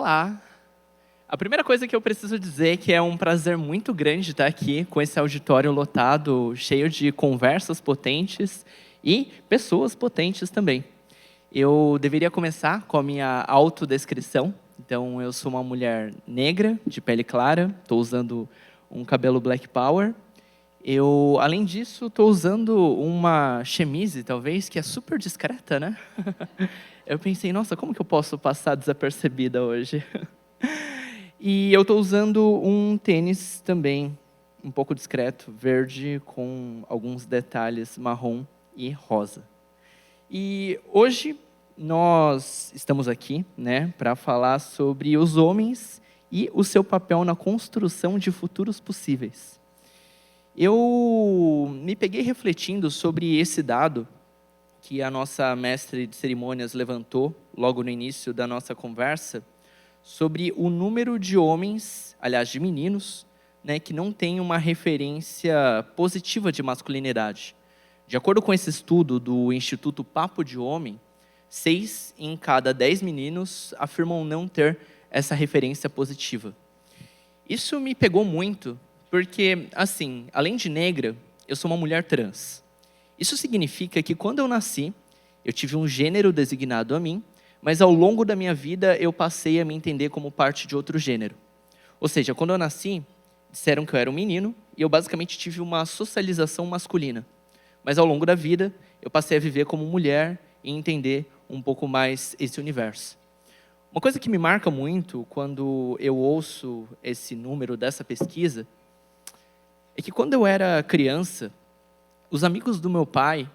Olá! A primeira coisa que eu preciso dizer é que é um prazer muito grande estar aqui com esse auditório lotado, cheio de conversas potentes e pessoas potentes também. Eu deveria começar com a minha autodescrição. Então, eu sou uma mulher negra, de pele clara, estou usando um cabelo black power. Eu, além disso, estou usando uma chemise, talvez, que é super discreta, né? Eu pensei, nossa, como que eu posso passar desapercebida hoje? E eu estou usando um tênis também, um pouco discreto, verde, com alguns detalhes marrom e rosa. E hoje nós estamos aqui, né, para falar sobre os homens e o seu papel na construção de futuros possíveis. Eu me peguei refletindo sobre esse dado que a nossa mestre de cerimônias levantou logo no início da nossa conversa, sobre o número de homens, aliás, de meninos, né, que não têm uma referência positiva de masculinidade. De acordo com esse estudo do Instituto Papo de Homem, 6 em cada 10 meninos afirmam não ter essa referência positiva. Isso me pegou muito, porque, assim, além de negra, eu sou uma mulher trans. Isso significa que quando eu nasci, eu tive um gênero designado a mim, mas ao longo da minha vida eu passei a me entender como parte de outro gênero. Ou seja, quando eu nasci, disseram que eu era um menino e eu basicamente tive uma socialização masculina. Mas ao longo da vida, eu passei a viver como mulher e entender um pouco mais esse universo. Uma coisa que me marca muito quando eu ouço esse número dessa pesquisa é que quando eu era criança, os amigos do meu pai,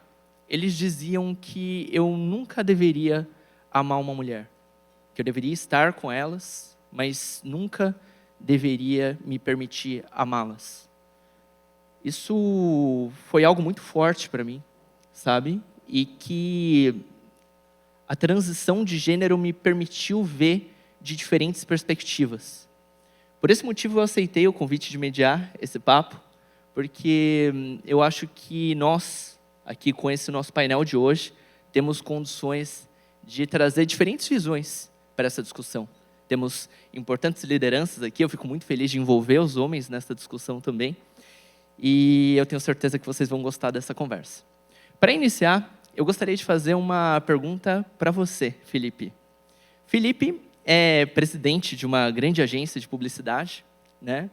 eles diziam que eu nunca deveria amar uma mulher, que eu deveria estar com elas, mas nunca deveria me permitir amá-las. Isso foi algo muito forte para mim, sabe? E que a transição de gênero me permitiu ver de diferentes perspectivas. Por esse motivo eu aceitei o convite de mediar esse papo, porque eu acho que nós, aqui com esse nosso painel de hoje, temos condições de trazer diferentes visões para essa discussão. Temos importantes lideranças aqui, eu fico muito feliz de envolver os homens nessa discussão também, e eu tenho certeza que vocês vão gostar dessa conversa. Para iniciar, eu gostaria de fazer uma pergunta para você, Felipe. Felipe é presidente de uma grande agência de publicidade, né?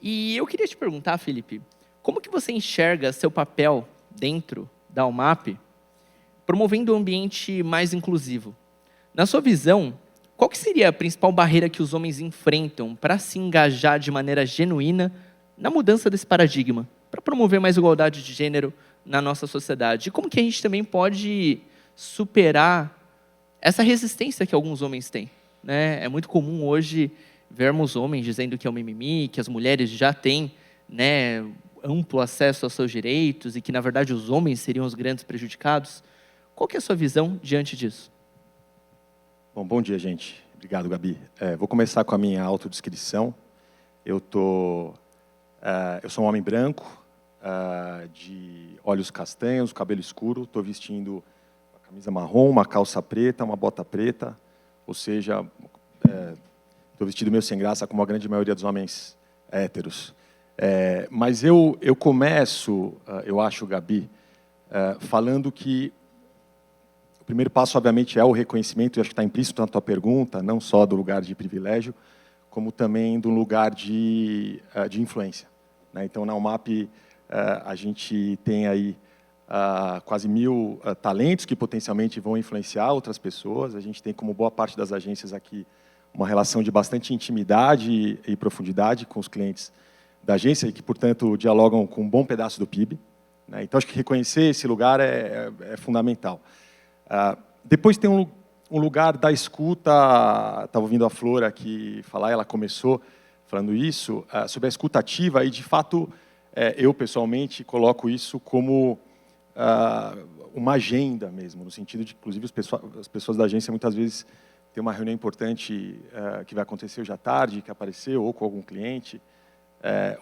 E eu queria te perguntar, Felipe, como que você enxerga seu papel dentro da UMAP, promovendo um ambiente mais inclusivo? Na sua visão, qual que seria a principal barreira que os homens enfrentam para se engajar de maneira genuína na mudança desse paradigma, para promover mais igualdade de gênero na nossa sociedade? E como que a gente também pode superar essa resistência que alguns homens têm, né? É muito comum hoje vermos homens dizendo que é um mimimi, que as mulheres já têm, né, amplo acesso aos seus direitos e que, na verdade, os homens seriam os grandes prejudicados. Qual que é a sua visão diante disso? Bom dia, gente. Obrigado, Gabi. Vou começar com a minha autodescrição. Eu sou um homem branco, de olhos castanhos, cabelo escuro. Estou vestindo uma camisa marrom, uma calça preta, uma bota preta. Ou seja, estou vestido meio sem graça, como a grande maioria dos homens héteros. Mas eu começo, eu acho, Gabi, falando que o primeiro passo, obviamente, é o reconhecimento, e acho que está implícito na tua pergunta, não só do lugar de privilégio, como também do lugar de influência, né? Então, na UMAP, a gente tem aí quase 1000 talentos que potencialmente vão influenciar outras pessoas. A gente tem, como boa parte das agências aqui, uma relação de bastante intimidade e profundidade com os clientes da agência, e que, portanto, dialogam com um bom pedaço do PIB, né? Então, acho que reconhecer esse lugar é fundamental. Depois tem um lugar da escuta. Estava ouvindo a Flor aqui falar, ela começou falando isso, sobre a escuta ativa, e, de fato, eu, pessoalmente, coloco isso como uma agenda mesmo, no sentido de, inclusive, as pessoas da agência, muitas vezes, têm uma reunião importante que vai acontecer hoje à tarde, que apareceu, ou com algum cliente,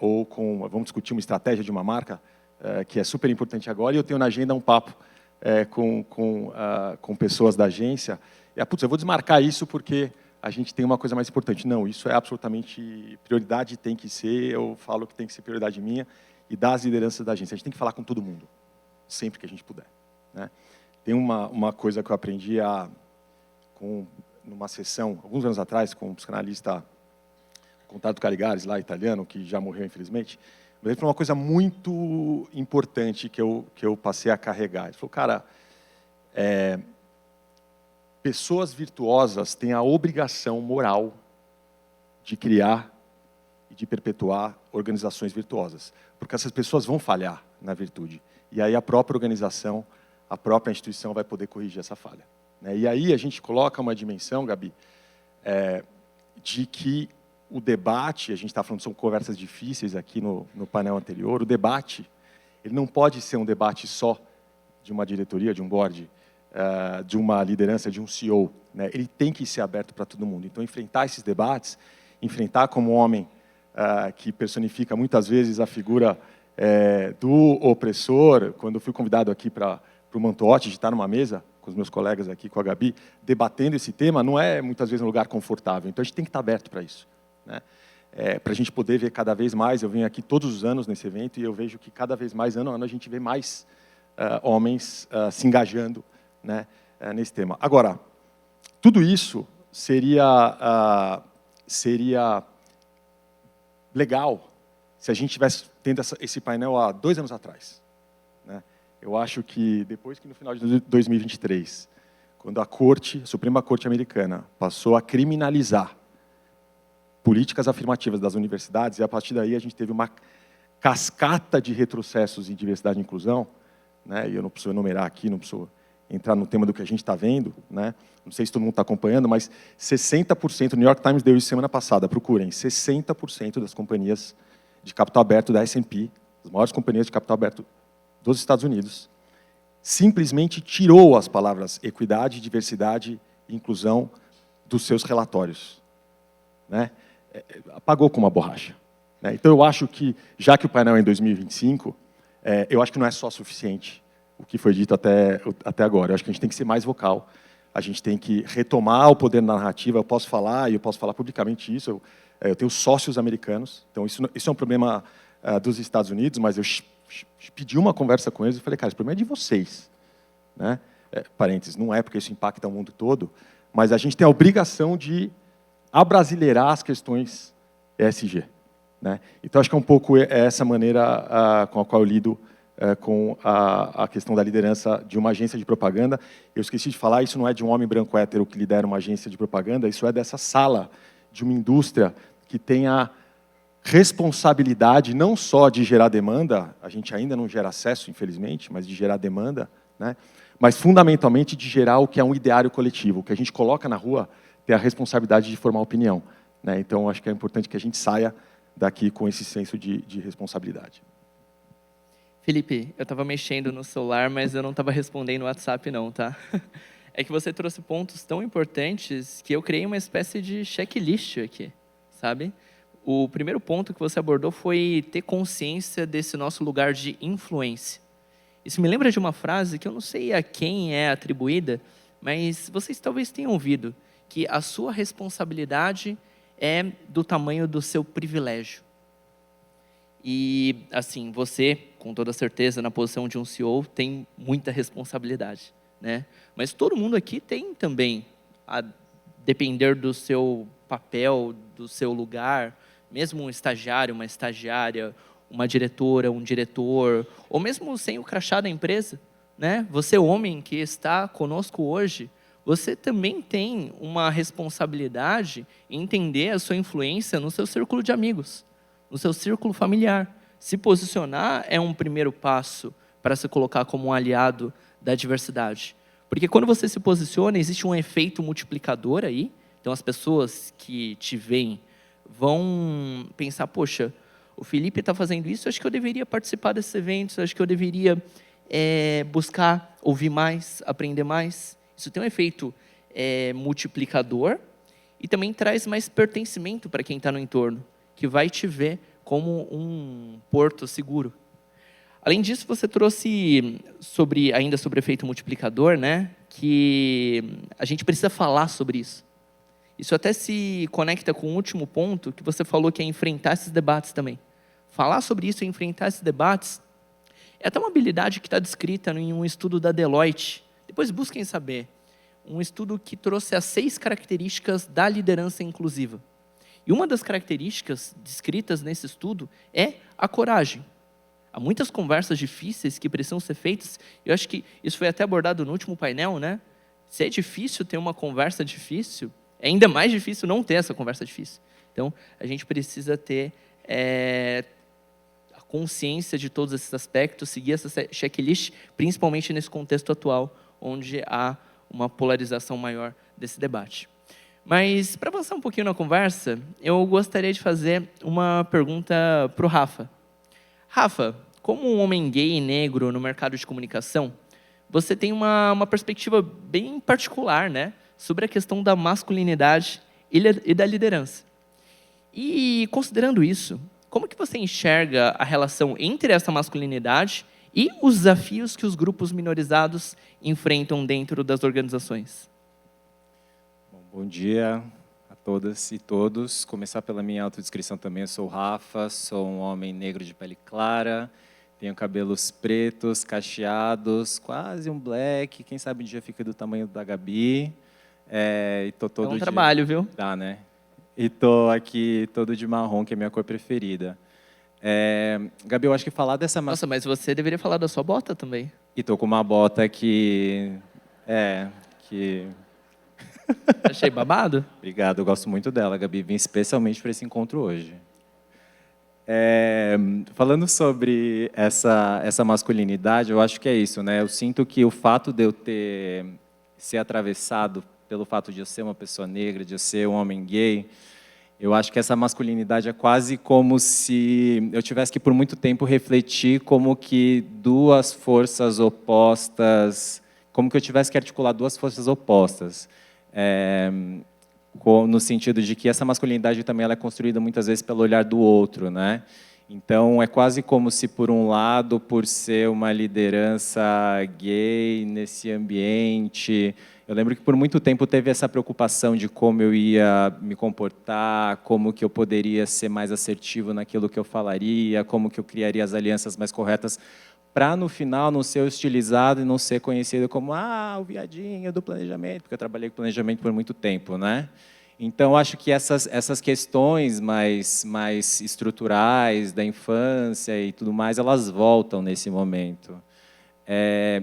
ou vamos discutir uma estratégia de uma marca, que é super importante agora, e eu tenho na agenda um papo com pessoas da agência. Putz, eu vou desmarcar isso porque a gente tem uma coisa mais importante. Não, isso é absolutamente prioridade, tem que ser, eu falo que tem que ser prioridade minha e das lideranças da agência. A gente tem que falar com todo mundo, sempre que a gente puder, né? Tem uma coisa que eu aprendi numa sessão, alguns anos atrás, com um psicanalista, Contato Caligares, lá italiano, que já morreu, infelizmente. Mas ele falou uma coisa muito importante que eu passei a carregar. Ele falou, cara, pessoas virtuosas têm a obrigação moral de criar e de perpetuar organizações virtuosas, porque essas pessoas vão falhar na virtude. E aí a própria organização, a própria instituição vai poder corrigir essa falha, né? E aí a gente coloca uma dimensão, Gabi, de que o debate, a gente está falando, são conversas difíceis aqui no painel anterior, o debate, ele não pode ser um debate só de uma diretoria, de um board, de uma liderança, de um CEO, né? Ele tem que ser aberto para todo mundo. Então, enfrentar esses debates, enfrentar como homem que personifica muitas vezes a figura do opressor. Quando eu fui convidado aqui para o Mantotti, de estar numa mesa com os meus colegas aqui, com a Gabi, debatendo esse tema, não é muitas vezes um lugar confortável. Então, a gente tem que estar aberto para isso, né? Para a gente poder ver cada vez mais. Eu venho aqui todos os anos nesse evento e eu vejo que cada vez mais, ano a ano, a gente vê mais homens se engajando, né, nesse tema. Agora, tudo isso seria legal se a gente tivesse tendo esse painel há 2 anos atrás, né? Eu acho que depois que no final de 2023, quando a Suprema Corte Americana passou a criminalizar políticas afirmativas das universidades, e a partir daí a gente teve uma cascata de retrocessos em diversidade e inclusão, né? E eu não preciso enumerar aqui, não preciso entrar no tema do que a gente está vendo, né? Não sei se todo mundo está acompanhando, mas 60%, o New York Times deu isso semana passada, procurem, 60% das companhias de capital aberto da S&P, as maiores companhias de capital aberto dos Estados Unidos, simplesmente tirou as palavras equidade, diversidade e inclusão dos seus relatórios, né? Apagou com uma borracha, né? Então, eu acho que, já que o painel é em 2025, eu acho que não é só suficiente o que foi dito até agora. Eu acho que a gente tem que ser mais vocal, a gente tem que retomar o poder da narrativa. Eu posso falar, e eu posso falar publicamente isso, eu tenho sócios americanos, então isso é um problema dos Estados Unidos, mas eu pedi uma conversa com eles e falei, cara, esse problema é de vocês, né? Parênteses, não é porque isso impacta o mundo todo, mas a gente tem a obrigação de abrasileirar as questões ESG, né? Então, acho que é um pouco essa maneira com a qual eu lido com a questão da liderança de uma agência de propaganda. Eu esqueci de falar, isso não é de um homem branco hétero que lidera uma agência de propaganda, isso é dessa sala de uma indústria que tem a responsabilidade não só de gerar demanda, a gente ainda não gera acesso, infelizmente, mas de gerar demanda, né? Mas fundamentalmente de gerar o que é um ideário coletivo, o que a gente coloca na rua tem a responsabilidade de formar opinião, né? Então, acho que é importante que a gente saia daqui com esse senso de responsabilidade. Felipe, eu estava mexendo no celular, mas eu não estava respondendo no WhatsApp não, tá? É que você trouxe pontos tão importantes que eu criei uma espécie de checklist aqui, sabe? O primeiro ponto que você abordou foi ter consciência desse nosso lugar de influência. Isso me lembra de uma frase que eu não sei a quem é atribuída, mas vocês talvez tenham ouvido, que a sua responsabilidade é do tamanho do seu privilégio. E, assim, você, com toda certeza, na posição de um CEO, tem muita responsabilidade, né? Mas todo mundo aqui tem também, a depender do seu papel, do seu lugar, mesmo um estagiário, uma estagiária, uma diretora, um diretor, ou mesmo sem o crachá da empresa, né? Você, homem que está conosco hoje, você também tem uma responsabilidade em entender a sua influência no seu círculo de amigos, no seu círculo familiar. Se posicionar é um primeiro passo para se colocar como um aliado da diversidade. Porque quando você se posiciona, existe um efeito multiplicador aí. Então, as pessoas que te veem vão pensar, poxa, o Felipe está fazendo isso, acho que eu deveria participar desses eventos, acho que eu deveria buscar ouvir mais, aprender mais. Isso tem um efeito multiplicador e também traz mais pertencimento para quem está no entorno, que vai te ver como um porto seguro. Além disso, você trouxe ainda sobre efeito multiplicador, né, que a gente precisa falar sobre isso. Isso até se conecta com o último ponto que você falou, que é enfrentar esses debates também. Falar sobre isso e enfrentar esses debates é até uma habilidade que está descrita em um estudo da Deloitte. Depois busquem saber. Um estudo que trouxe as 6 características da liderança inclusiva. E uma das características descritas nesse estudo é a coragem. Há muitas conversas difíceis que precisam ser feitas. Eu acho que isso foi até abordado no último painel, né? Se é difícil ter uma conversa difícil, é ainda mais difícil não ter essa conversa difícil. Então, a gente precisa ter a consciência de todos esses aspectos, seguir essa checklist, principalmente nesse contexto atual, onde há uma polarização maior desse debate. Mas, para avançar um pouquinho na conversa, eu gostaria de fazer uma pergunta para o Rafa. Rafa, como um homem gay e negro no mercado de comunicação, você tem uma perspectiva bem particular, né, sobre a questão da masculinidade e da liderança. E, considerando isso, como que você enxerga a relação entre essa masculinidade e os desafios que os grupos minorizados enfrentam dentro das organizações? Bom dia a todas e todos. Começar pela minha autodescrição também. Eu sou o Rafa, sou um homem negro de pele clara, tenho cabelos pretos, cacheados, quase um black, quem sabe um dia fica do tamanho da Gabi. E tô todo é um trabalho, viu? Dá, né? E tô aqui todo de marrom, que é a minha cor preferida. Gabi, eu acho que falar dessa... Nossa, mas você deveria falar da sua bota também. E tô com uma bota que... Achei babado? Obrigado, eu gosto muito dela, Gabi. Vim especialmente para esse encontro hoje. Falando sobre essa masculinidade, eu acho que é isso, né? Eu sinto que o fato de eu ser atravessado pelo fato de eu ser uma pessoa negra, de eu ser um homem gay, eu acho que essa masculinidade é quase como se eu tivesse que, por muito tempo, refletir como que duas forças opostas, como que eu tivesse que articular duas forças opostas. No sentido de que essa masculinidade também ela é construída muitas vezes pelo olhar do outro, né? Então, é quase como se, por um lado, por ser uma liderança gay nesse ambiente, eu lembro que por muito tempo teve essa preocupação de como eu ia me comportar, como que eu poderia ser mais assertivo naquilo que eu falaria, como que eu criaria as alianças mais corretas, para no final não ser hostilizado e não ser conhecido como o viadinho do planejamento, porque eu trabalhei com planejamento por muito tempo, né? Então, acho que essas questões mais estruturais da infância e tudo mais, elas voltam nesse momento.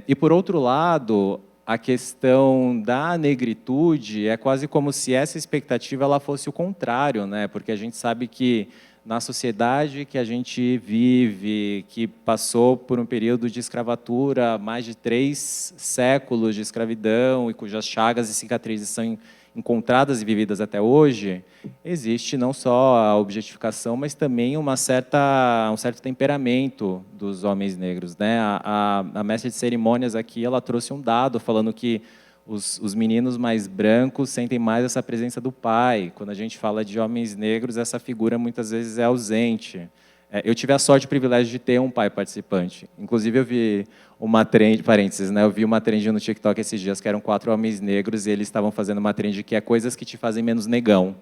E, por outro lado, a questão da negritude é quase como se essa expectativa ela fosse o contrário, né? Porque a gente sabe que na sociedade que a gente vive, que passou por um período de escravatura, mais de 3 séculos de escravidão, e cujas chagas e cicatrizes são encontradas e vividas até hoje, existe não só a objetificação, mas também um certo temperamento dos homens negros, né? A mestre de cerimônias aqui, ela trouxe um dado falando que os meninos mais brancos sentem mais essa presença do pai. Quando a gente fala de homens negros, essa figura muitas vezes é ausente. Eu tive a sorte e o privilégio de ter um pai participante. Inclusive, eu vi uma trend, parênteses, né? Eu vi uma trend no TikTok esses dias que eram 4 homens negros e eles estavam fazendo uma trend que é coisas que te fazem menos negão.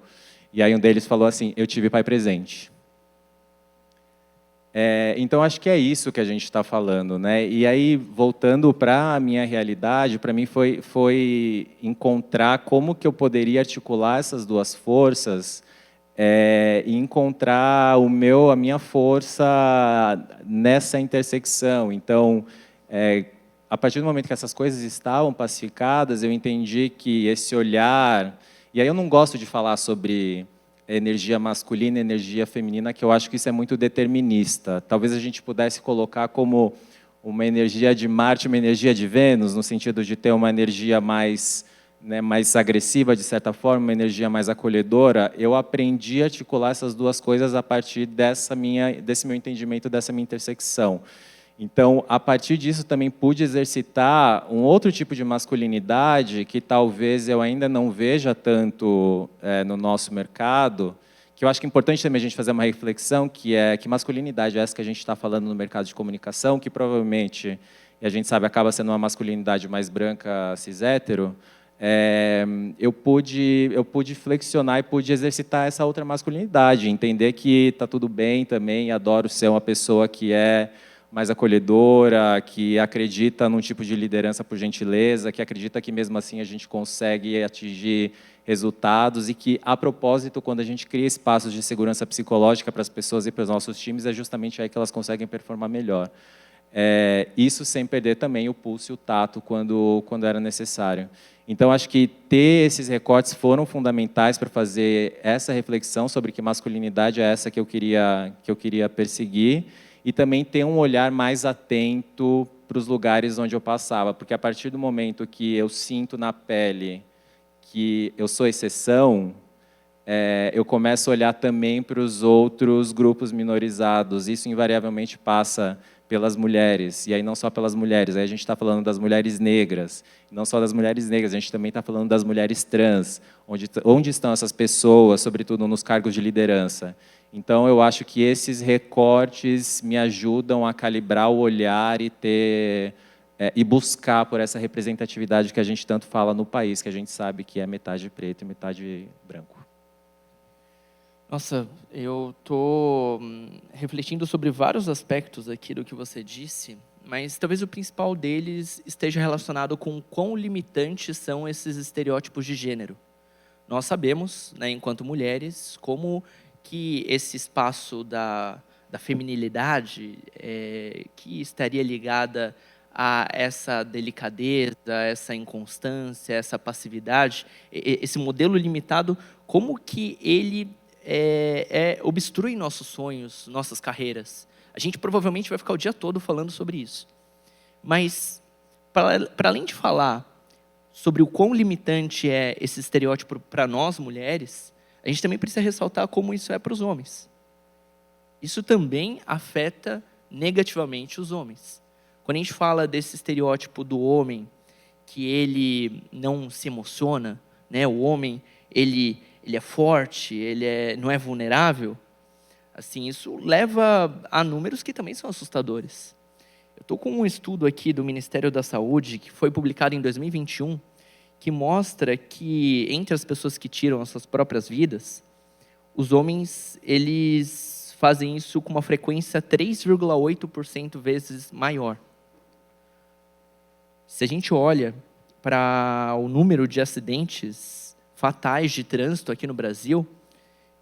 E aí um deles falou assim, eu tive pai presente. Então, acho que é isso que a gente está falando, né? E aí, voltando para a minha realidade, para mim foi encontrar como que eu poderia articular essas duas forças e encontrar a minha força nessa intersecção. Então, a partir do momento que essas coisas estavam pacificadas, eu entendi que esse olhar... E aí eu não gosto de falar sobre energia masculina e energia feminina, que eu acho que isso é muito determinista. Talvez a gente pudesse colocar como uma energia de Marte, uma energia de Vênus, no sentido de ter uma energia mais agressiva, de certa forma, uma energia mais acolhedora. Eu aprendi a articular essas duas coisas a partir desse meu entendimento, dessa minha intersecção. Então, a partir disso, também pude exercitar um outro tipo de masculinidade que talvez eu ainda não veja tanto no nosso mercado, que eu acho que é importante também a gente fazer uma reflexão, que é que masculinidade é essa que a gente está falando no mercado de comunicação, que provavelmente, e a gente sabe, acaba sendo uma masculinidade mais branca, cis-hétero, eu pude flexionar e pude exercitar essa outra masculinidade, entender que está tudo bem também, adoro ser uma pessoa que é mais acolhedora, que acredita num tipo de liderança por gentileza, que acredita que mesmo assim a gente consegue atingir resultados e que, a propósito, quando a gente cria espaços de segurança psicológica para as pessoas e para os nossos times, é justamente aí que elas conseguem performar melhor. Isso sem perder também o pulso e o tato quando era necessário. Então, acho que ter esses recortes foram fundamentais para fazer essa reflexão sobre que masculinidade é essa que eu queria perseguir e também ter um olhar mais atento para os lugares onde eu passava, porque a partir do momento que eu sinto na pele que eu sou exceção, eu começo a olhar também para os outros grupos minorizados. Isso invariavelmente passa pelas mulheres, e aí não só pelas mulheres, aí a gente está falando das mulheres negras, não só das mulheres negras, a gente também está falando das mulheres trans, onde estão essas pessoas, sobretudo nos cargos de liderança. Então, eu acho que esses recortes me ajudam a calibrar o olhar e buscar por essa representatividade que a gente tanto fala no país, que a gente sabe que é metade preto e metade branco. Nossa, eu estou refletindo sobre vários aspectos aqui do que você disse, mas talvez o principal deles esteja relacionado com quão limitantes são esses estereótipos de gênero. Nós sabemos, né, enquanto mulheres, como que esse espaço da feminilidade, que estaria ligada a essa delicadeza, essa inconstância, essa passividade, esse modelo limitado, como que ele obstrui nossos sonhos, nossas carreiras. A gente provavelmente vai ficar o dia todo falando sobre isso. Mas, para além de falar sobre o quão limitante é esse estereótipo para nós, mulheres, a gente também precisa ressaltar como isso é para os homens. Isso também afeta negativamente os homens. Quando a gente fala desse estereótipo do homem, que ele não se emociona, né? O homem, ele é forte, não é vulnerável, assim, isso leva a números que também são assustadores. Eu estou com um estudo aqui do Ministério da Saúde, que foi publicado em 2021, que mostra que entre as pessoas que tiram as suas próprias vidas, os homens, eles fazem isso com uma frequência 3,8% vezes maior. Se a gente olha para o número de acidentes fatais de trânsito aqui no Brasil,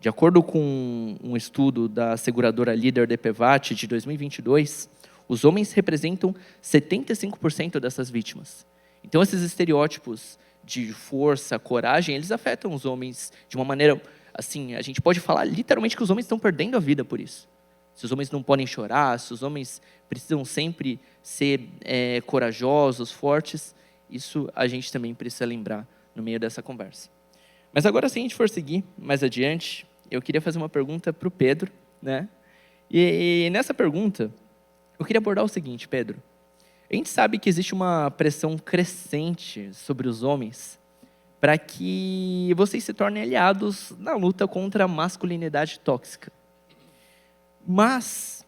de acordo com um estudo da seguradora líder DPVAT de 2022, os homens representam 75% dessas vítimas. Então, esses estereótipos de força, coragem, eles afetam os homens de uma maneira, assim, a gente pode falar literalmente que os homens estão perdendo a vida por isso. Se os homens não podem chorar, se os homens precisam sempre ser corajosos, fortes, isso a gente também precisa lembrar no meio dessa conversa. Mas agora, se a gente for seguir mais adiante, eu queria fazer uma pergunta para o Pedro, né? E nessa pergunta, eu queria abordar o seguinte, Pedro. A gente sabe que existe uma pressão crescente sobre os homens para que vocês se tornem aliados na luta contra a masculinidade tóxica. Mas,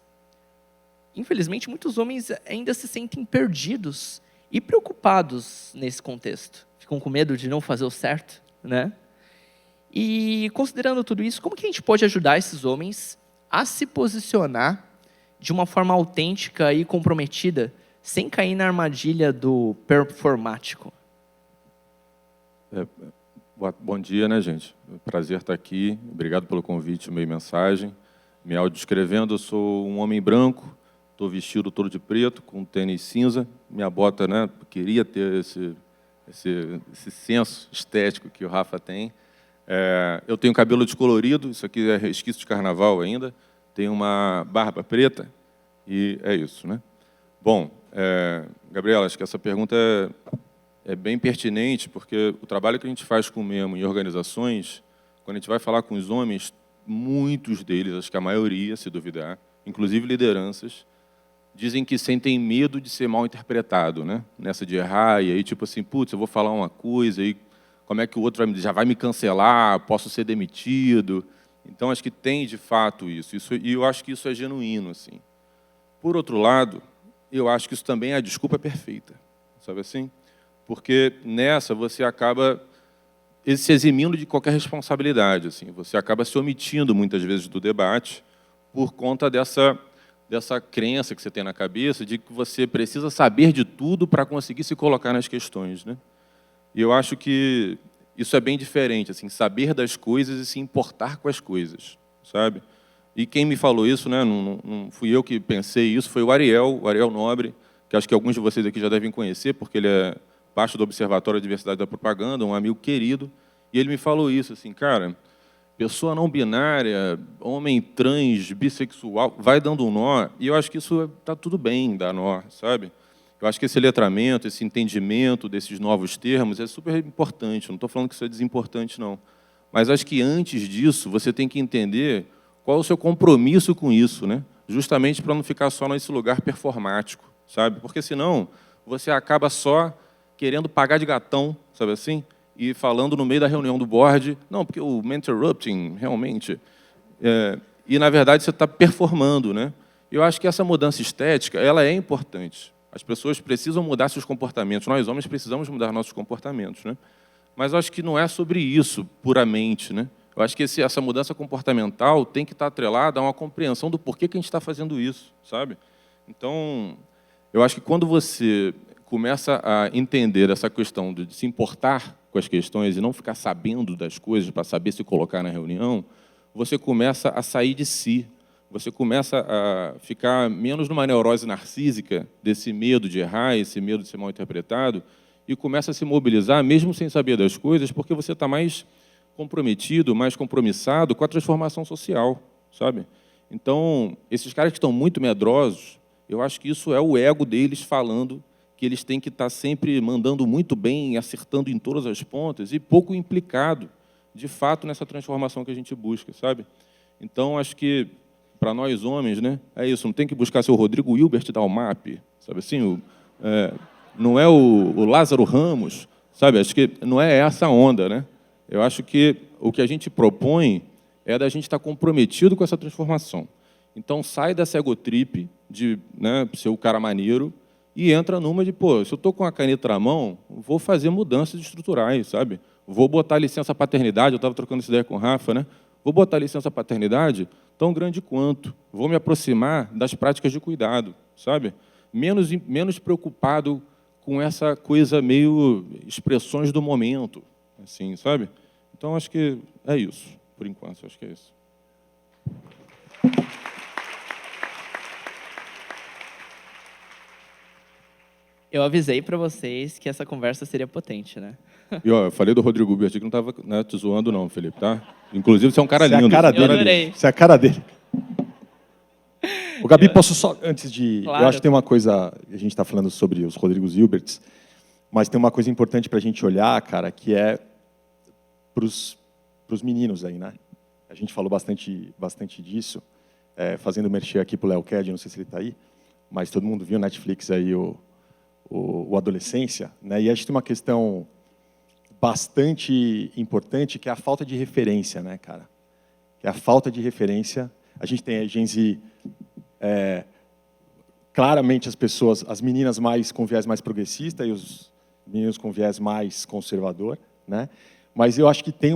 infelizmente, muitos homens ainda se sentem perdidos e preocupados nesse contexto. Ficam com medo de não fazer o certo, né? E, considerando tudo isso, como que a gente pode ajudar esses homens a se posicionar de uma forma autêntica e comprometida, sem cair na armadilha do performático? Bom dia, né, gente? Prazer estar aqui. Obrigado pelo convite, meio mensagem. Me audiodescrevendo, eu sou um homem branco, estou vestido todo de preto, com tênis cinza. Minha bota, né, queria ter esse senso estético que o Rafa tem. Eu tenho cabelo descolorido, isso aqui é resquício de carnaval ainda. Tenho uma barba preta e é isso, né? Bom, Gabriela, acho que essa pergunta é bem pertinente, porque o trabalho que a gente faz com o MEMO em organizações, quando a gente vai falar com os homens, muitos deles, acho que a maioria, se duvidar, inclusive lideranças, dizem que sentem medo de ser mal interpretado, né? Nessa de errar, e aí tipo assim, putz, eu vou falar uma coisa, e como é que o outro já vai me cancelar, posso ser demitido. Então, acho que tem, de fato, isso, e eu acho que isso é genuíno, assim. Por outro lado, eu acho que isso também é a desculpa perfeita, sabe assim? porque nessa você acaba se eximindo de qualquer responsabilidade, assim, você acaba se omitindo muitas vezes do debate por conta dessa crença que você tem na cabeça de que você precisa saber de tudo para conseguir se colocar nas questões, né? E eu acho que isso é bem diferente, assim, saber das coisas e se importar com as coisas, sabe? E quem me falou isso, né, não fui eu que pensei isso, foi o Ariel Nobre, que acho que alguns de vocês aqui já devem conhecer, porque ele é parte do Observatório da Diversidade da Propaganda, um amigo querido, e ele me falou isso, assim, cara, pessoa não binária, homem trans, bissexual, vai dando um nó, e eu acho que isso está tudo bem, dar nó, sabe? Eu acho que esse letramento, esse entendimento desses novos termos é super importante, não estou falando que isso é desimportante, não. Mas acho que antes disso, você tem que entender qual é o seu compromisso com isso, né? Justamente para não ficar só nesse lugar performático, sabe? Porque senão você acaba só querendo pagar de gatão, sabe assim? E falando no meio da reunião do board, não, porque o interrupting, realmente... e, na verdade, você está performando, né? Eu acho que essa mudança estética, ela é importante. As pessoas precisam mudar seus comportamentos. Nós, homens, precisamos mudar nossos comportamentos, né? Mas eu acho que não é sobre isso, puramente, né? Eu acho que essa mudança comportamental tem que estar atrelada a uma compreensão do porquê que a gente está fazendo isso, sabe? Então, eu acho que quando você começa a entender essa questão de se importar com as questões e não ficar sabendo das coisas para saber se colocar na reunião, você começa a sair de si, você começa a ficar menos numa neurose narcísica desse medo de errar, esse medo de ser mal interpretado, e começa a se mobilizar, mesmo sem saber das coisas, porque você está mais comprometido, mais compromissado com a transformação social, sabe? Então, esses caras que estão muito medrosos, eu acho que isso é o ego deles falando que eles têm que estar sempre mandando muito bem, acertando em todas as pontas e pouco implicado, de fato, nessa transformação que a gente busca, sabe? Então, acho que, para nós homens, né, é isso, não tem que buscar ser o Rodrigo Hilbert da UMAP, sabe assim? Não é o Lázaro Ramos, sabe? Acho que não é essa onda, né? Eu acho que o que a gente propõe é da gente estar comprometido com essa transformação. Então, sai dessa egotrip de, né, ser o cara maneiro e entra numa de, pô, se eu estou com a caneta na mão, vou fazer mudanças estruturais, sabe? Vou botar licença paternidade, eu estava trocando essa ideia com o Rafa, né? Vou botar licença paternidade tão grande quanto. Vou me aproximar das práticas de cuidado, sabe? Menos preocupado com essa coisa meio expressões do momento, assim, sabe? Então, acho que é isso, por enquanto, acho que é isso. Eu avisei para vocês que essa conversa seria potente, né? E, ó, eu falei do Rodrigo Hilbert que não estava, né, te zoando, não, Felipe, tá? Inclusive, você é um cara Isso lindo. É a cara Eu dele. adorei. Isso é a cara dele. O Gabi, posso só, antes de... Claro. Eu acho que tem uma coisa, a gente está falando sobre os Rodrigos Hilberts, mas tem uma coisa importante para a gente olhar, cara, que é para os meninos aí, né? A gente falou bastante disso, fazendo merchan aqui para o Léo Ked, não sei se ele está aí, mas todo mundo viu no Netflix aí o Adolescência, né? E a gente tem uma questão bastante importante, que é a falta de referência, né, cara? Que é a falta de referência. A gente tem a Gen Z, claramente as meninas mais com viés mais progressista e os meninos com viés mais conservador, né? Mas eu acho que tem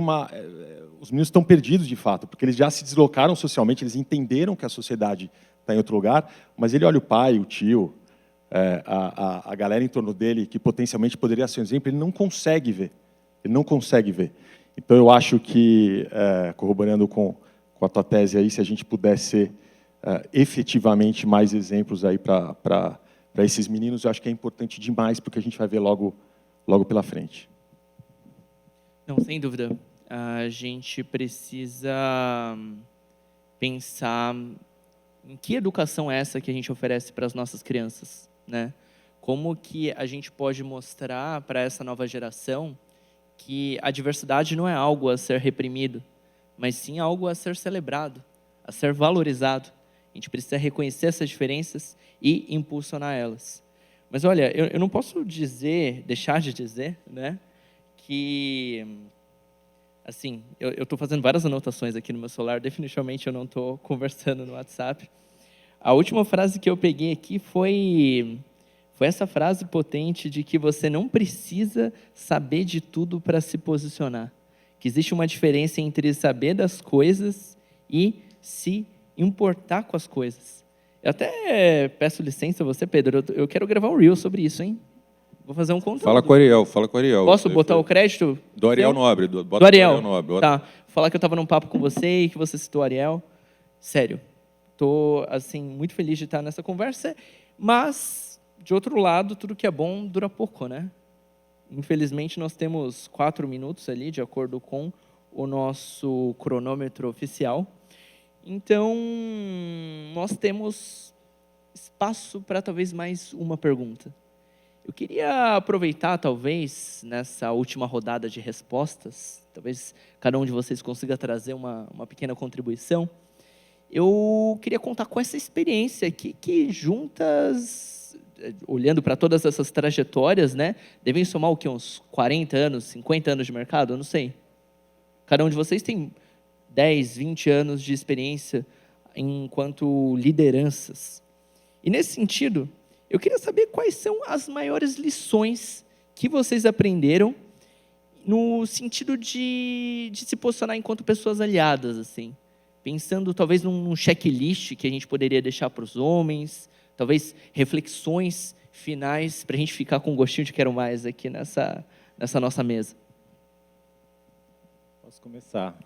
os meninos estão perdidos de fato, porque eles já se deslocaram socialmente, eles entenderam que a sociedade está em outro lugar, mas ele olha o pai, o tio, a galera em torno dele, que potencialmente poderia ser um exemplo, ele não consegue ver. Ele não consegue ver. Então, eu acho que, corroborando com a tua tese aí, se a gente pudesse efetivamente mais exemplos aí para esses meninos, eu acho que é importante demais, porque a gente vai ver logo pela frente. Não, sem dúvida. A gente precisa pensar em que educação é essa que a gente oferece para as nossas crianças, né? Como que a gente pode mostrar para essa nova geração que a diversidade não é algo a ser reprimido, mas sim algo a ser celebrado, a ser valorizado. A gente precisa reconhecer essas diferenças e impulsionar elas. Mas olha, eu não posso deixar de dizer, né, que, assim, eu estou fazendo várias anotações aqui no meu celular, definitivamente eu não estou conversando no WhatsApp. A última frase que eu peguei aqui foi com essa frase potente de que você não precisa saber de tudo para se posicionar. Que existe uma diferença entre saber das coisas e se importar com as coisas. Eu até peço licença a você, Pedro, eu quero gravar um reel sobre isso, hein? Vou fazer um conteúdo. Fala com o Ariel, fala com o Ariel. Posso botar o crédito? Do Ariel seu? Nobre. Do Ariel. Nobre. Tá. Falar que eu estava num papo com você e que você citou o Ariel. Sério. Estou, assim, muito feliz de estar nessa conversa. Mas, de outro lado, tudo que é bom dura pouco, né? Infelizmente, nós temos 4 minutos ali, de acordo com o nosso cronômetro oficial. Então, nós temos espaço para talvez mais uma pergunta. Eu queria aproveitar, talvez, nessa última rodada de respostas, talvez cada um de vocês consiga trazer uma pequena contribuição. Eu queria contar com essa experiência aqui, que juntas, olhando para todas essas trajetórias, né, devem somar o quê? Uns 40 anos, 50 anos de mercado? Eu não sei. Cada um de vocês tem 10, 20 anos de experiência enquanto lideranças. E nesse sentido, eu queria saber quais são as maiores lições que vocês aprenderam no sentido de se posicionar enquanto pessoas aliadas, assim. Pensando talvez num checklist que a gente poderia deixar para os homens, talvez reflexões finais para a gente ficar com um gostinho de quero mais aqui nessa nossa mesa. Posso começar.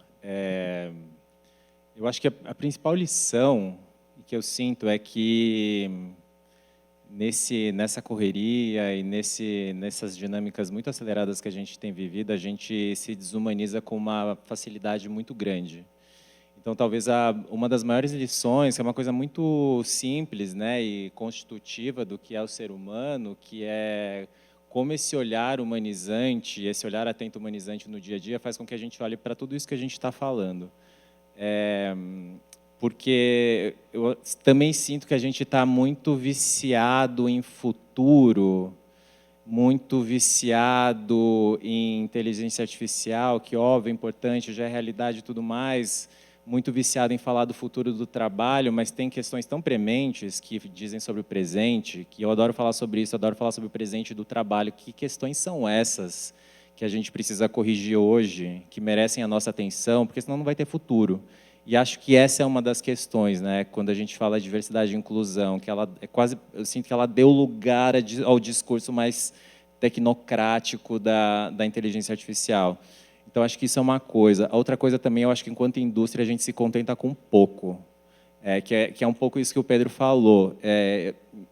Eu acho que a principal lição que eu sinto é que nessa correria e nessas dinâmicas muito aceleradas que a gente tem vivido, a gente se desumaniza com uma facilidade muito grande. Então, talvez uma das maiores lições, que é uma coisa muito simples, né, e constitutiva do que é o ser humano, que é como esse olhar humanizante, esse olhar atento humanizante no dia a dia faz com que a gente olhe para tudo isso que a gente está falando. Porque eu também sinto que a gente está muito viciado em futuro, muito viciado em inteligência artificial, que óbvio, é importante, já é realidade e tudo mais, muito viciado em falar do futuro do trabalho, mas tem questões tão prementes que dizem sobre o presente, que eu adoro falar sobre isso, adoro falar sobre o presente do trabalho. Que questões são essas que a gente precisa corrigir hoje, que merecem a nossa atenção, porque senão não vai ter futuro. E acho que essa é uma das questões, né? Quando a gente fala de diversidade e inclusão, que ela é quase, eu sinto que ela deu lugar ao discurso mais tecnocrático da inteligência artificial. Então, acho que isso é uma coisa. A outra coisa também, eu acho que enquanto indústria a gente se contenta com pouco, que é um pouco isso que o Pedro falou.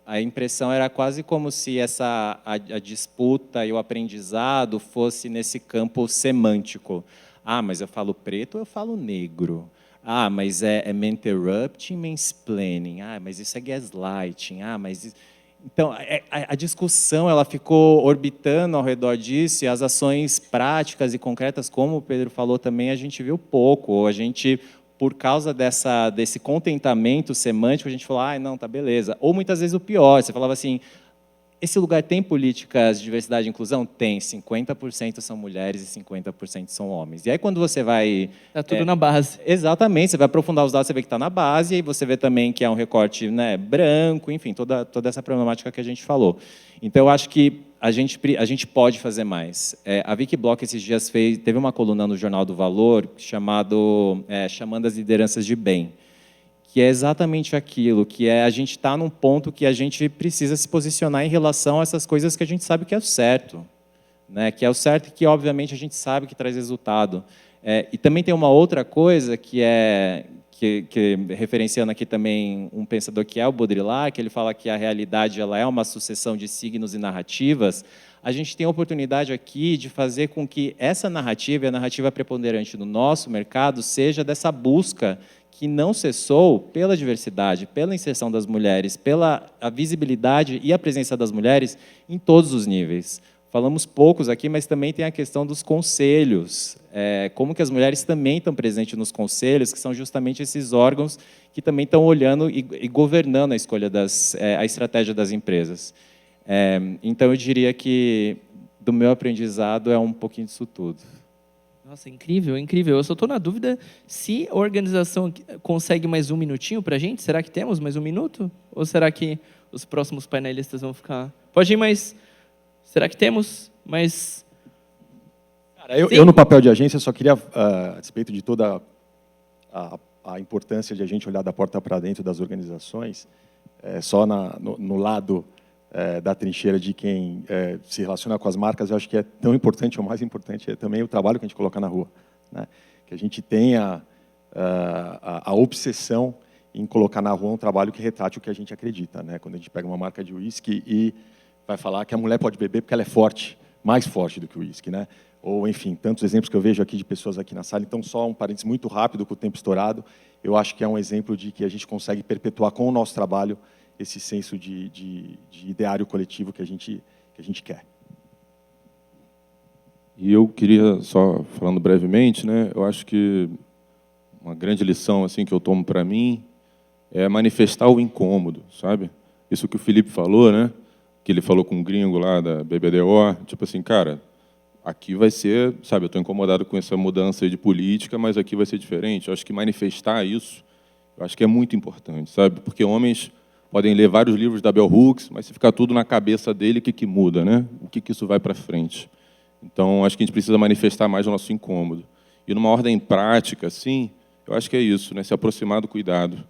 A impressão era quase como se a disputa e o aprendizado fosse nesse campo semântico. Ah, mas eu falo preto ou eu falo negro? Ah, mas é interrupting, mansplaining. Ah, mas isso é gaslighting. Ah, mas isso... Então, a discussão ela ficou orbitando ao redor disso, e as ações práticas e concretas, como o Pedro falou também, a gente viu pouco. A gente, por causa desse contentamento semântico, a gente falou, ah, não, tá beleza. Ou muitas vezes o pior, você falava assim, esse lugar tem políticas de diversidade e inclusão? Tem, 50% são mulheres e 50% são homens. E aí quando você vai... Está tudo na base. Exatamente, você vai aprofundar os dados, você vê que está na base, e aí você vê também que é um recorte, né, branco, enfim, toda essa problemática que a gente falou. Então, eu acho que a gente pode fazer mais. A Vicky Bloch, esses dias, teve uma coluna no Jornal do Valor chamando as lideranças de bem, que é exatamente aquilo, que é a gente está num ponto que a gente precisa se posicionar em relação a essas coisas que a gente sabe que é o certo, né? Que é o certo e que, obviamente, a gente sabe que traz resultado. E também tem uma outra coisa que referenciando aqui também um pensador que é o Baudrillard, que ele fala que a realidade ela é uma sucessão de signos e narrativas. A gente tem a oportunidade aqui de fazer com que essa narrativa, e a narrativa preponderante no nosso mercado, seja dessa busca que não cessou pela diversidade, pela inserção das mulheres, pela a visibilidade e a presença das mulheres em todos os níveis. Falamos poucos aqui, mas também tem a questão dos conselhos. Como que as mulheres também estão presentes nos conselhos, que são justamente esses órgãos que também estão olhando e governando a escolha a estratégia das empresas. Então, eu diria que, do meu aprendizado, é um pouquinho disso tudo. Nossa, incrível, incrível. Eu só estou na dúvida se a organização consegue mais um minutinho para a gente. Será que temos mais um minuto? Ou será que os próximos painelistas vão ficar. Pode ir, mas será que temos? Mas cara, eu no papel de agência só queria, a respeito de toda a importância de a gente olhar da porta para dentro das organizações, só no lado da trincheira de quem se relaciona com as marcas, eu acho que é tão importante, ou mais importante, é também o trabalho que a gente coloca na rua, né? Que a gente tenha a obsessão em colocar na rua um trabalho que retrate o que a gente acredita, né? Quando a gente pega uma marca de uísque e vai falar que a mulher pode beber porque ela é forte, mais forte do que o uísque, né? Ou, enfim, tantos exemplos que eu vejo aqui de pessoas aqui na sala. Então, só um parênteses muito rápido, com o tempo estourado, eu acho que é um exemplo de que a gente consegue perpetuar com o nosso trabalho esse senso de ideário coletivo que a gente quer. E eu queria, só falando brevemente, né, eu acho que uma grande lição assim, que eu tomo para mim é manifestar o incômodo, sabe? Isso que o Felipe falou, né? Que ele falou com um gringo lá da BBDO, tipo assim, cara, aqui vai ser, sabe, eu estou incomodado com essa mudança aí de política, mas aqui vai ser diferente. Eu acho que manifestar isso, eu acho que é muito importante, sabe? Porque homens podem ler vários livros da Bell Hooks, mas se ficar tudo na cabeça dele, o que muda, né? O que isso vai para frente? Então, acho que a gente precisa manifestar mais o nosso incômodo. E numa ordem prática, assim, eu acho que é isso, né? Se aproximar do cuidado.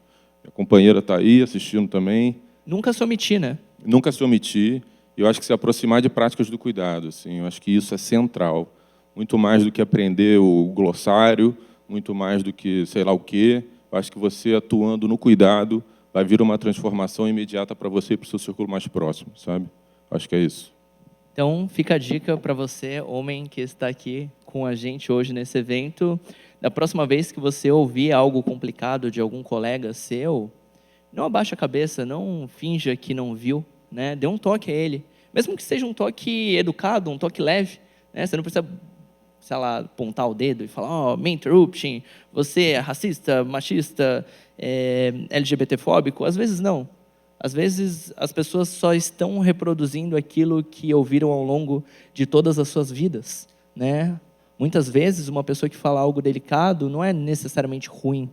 A companheira está aí assistindo também. Nunca se omitir, né? Nunca se omitir. E eu acho que se aproximar de práticas do cuidado, assim, eu acho que isso é central. Muito mais do que aprender o glossário, muito mais do que sei lá o quê. Eu acho que você atuando no cuidado vai vir uma transformação imediata para você e para o seu círculo mais próximo, sabe? Acho que é isso. Então, fica a dica para você, homem que está aqui com a gente hoje nesse evento. Da próxima vez que você ouvir algo complicado de algum colega seu, não abaixe a cabeça, não finja que não viu, né? Dê um toque a ele. Mesmo que seja um toque educado, um toque leve, né? Você não precisa, sei lá, apontar o dedo e falar, oh, me interrupting, você é racista, machista, LGBTfóbico. Às vezes não. Às vezes as pessoas só estão reproduzindo aquilo que ouviram ao longo de todas as suas vidas, né? Muitas vezes uma pessoa que fala algo delicado não é necessariamente ruim.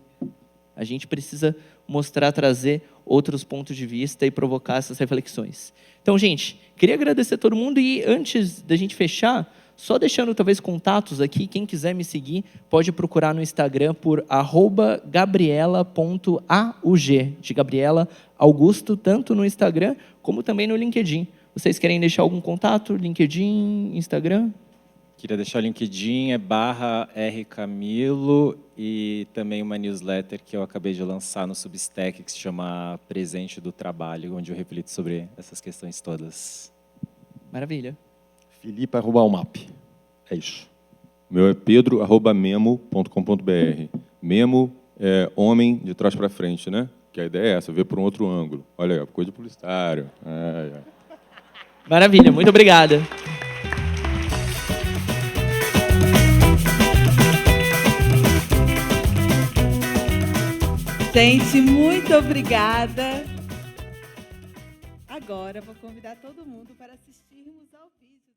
A gente precisa mostrar, trazer outros pontos de vista e provocar essas reflexões. Então, gente, queria agradecer a todo mundo e antes da gente fechar, só deixando talvez contatos aqui, quem quiser me seguir pode procurar no Instagram por @gabriela.aug, de Gabriela Augusto, tanto no Instagram como também no LinkedIn. Vocês querem deixar algum contato? LinkedIn, Instagram? Queria deixar o LinkedIn, /rcamilo, e também uma newsletter que eu acabei de lançar no Substack, que se chama Presente do Trabalho, onde eu reflito sobre essas questões todas. Maravilha. Felipe@umap. É isso. O meu é pedro@memo.com.br. Memo é homem de trás para frente, né? Que a ideia é essa, ver por um outro ângulo. Olha aí, coisa de publicitário. Maravilha, muito obrigada. Gente, muito obrigada. Agora vou convidar todo mundo para assistirmos ao vídeo.